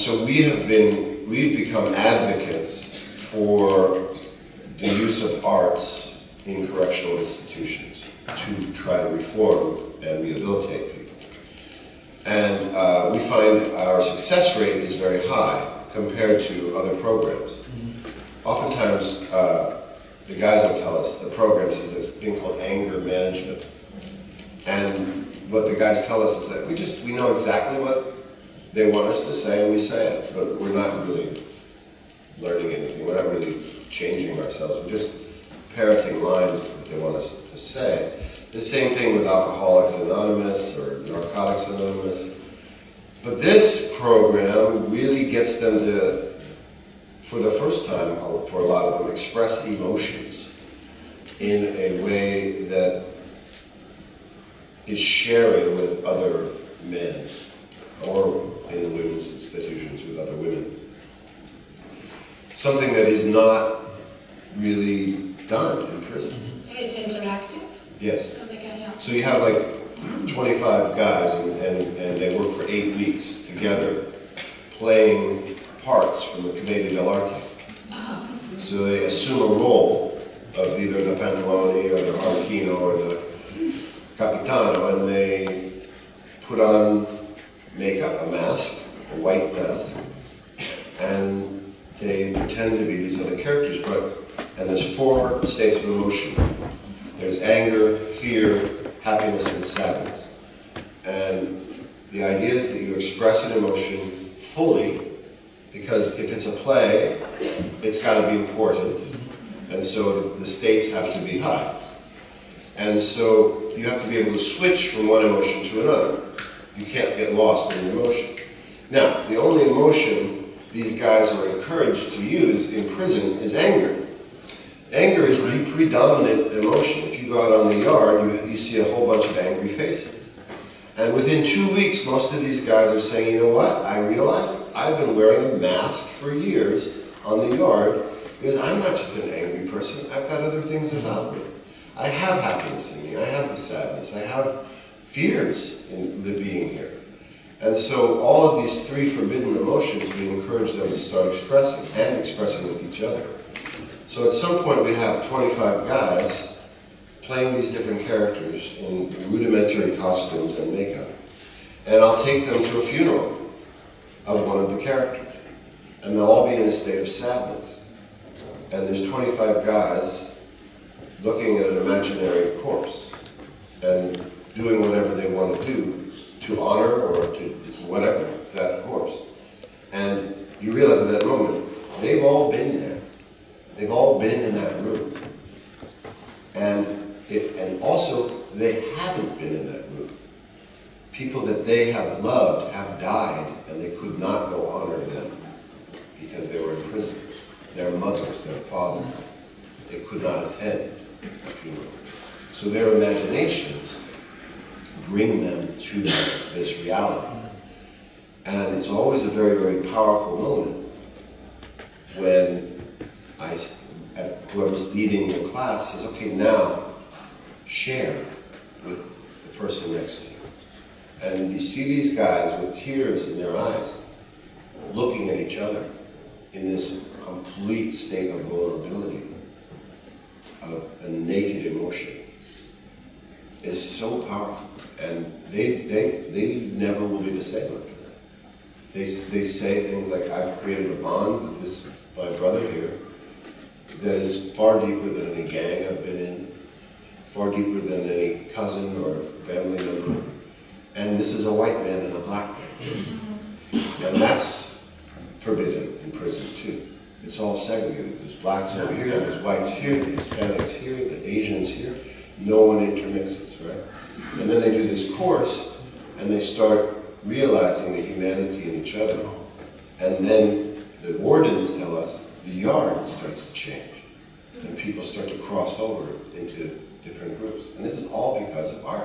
So we've become advocates for the use of arts in correctional institutions to try to reform and rehabilitate people. And we find our success rate is very high compared to other programs. Oftentimes, the guys will tell us the programs is this thing called anger management. And what the guys tell us is that we know exactly what they want us to say, and we say it, but we're not really learning anything. We're not really changing ourselves. We're just parroting lines that they want us to say. The same thing with Alcoholics Anonymous or Narcotics Anonymous. But this program really gets them to, for the first time, for a lot of them, express emotions in a way that is sharing with other men, or in the women's institutions with other women. Something that is not really done in prison. It's interactive? Yes. So they can help. So you have like 25 guys and they work for 8 weeks together playing parts from the Commedia dell'arte. So they assume a role of either the Pantalone or the Arlecchino or the Capitano, and they put on makeup, a mask, a white mask, and they pretend to be these other characters. And there's 4 states of emotion. There's anger, fear, happiness, and sadness. And the idea is that you express an emotion fully, because if it's a play, it's got to be important, and so the stakes have to be high. And so you have to be able to switch from one emotion to another. You can't get lost in the emotion. Now, the only emotion these guys are encouraged to use in prison is anger. Anger is the predominant emotion. If you go out on the yard, you see a whole bunch of angry faces. And within 2 weeks, most of these guys are saying, you know what, I realized I've been wearing a mask for years on the yard because I'm not just an angry person, I've got other things about me. I have happiness in me, I have sadness, I have fears in the being here. And so all of these 3 forbidden emotions, we encourage them to start expressing, and expressing with each other. So at some point we have 25 guys playing these different characters in rudimentary costumes and makeup. And I'll take them to a funeral of one of the characters. And they'll all be in a state of sadness. And there's 25 guys looking at an imaginary corpse and doing whatever they want to do to honor or to whatever that corpse. And you realize at that moment, they've all been there. They've all been in that room. And also, they haven't been in that room. People that they have loved have died, and they could not go honor them because they were in prison. Their mothers, their fathers, they could not attend the funeral. So their imaginations bring them to this reality. And it's always a very, very powerful moment when whoever's leading the class says, okay, now share with the person next to you. And you see these guys with tears in their eyes, looking at each other in this complete state of vulnerability, of a naked emotion. Is so powerful, and they never will be the same after that. They say things like, I've created a bond with this, my brother here, that is far deeper than any gang I've been in, far deeper than any cousin or family member. And this is a white man and a black man. And that's forbidden in prison too. It's all segregated. There's blacks over here, there's whites here, the Hispanics here, the Asians here. No one intermixes, right? And then they do this course, and they start realizing the humanity in each other. And then the wardens tell us the yard starts to change, and people start to cross over into different groups. And this is all because of art.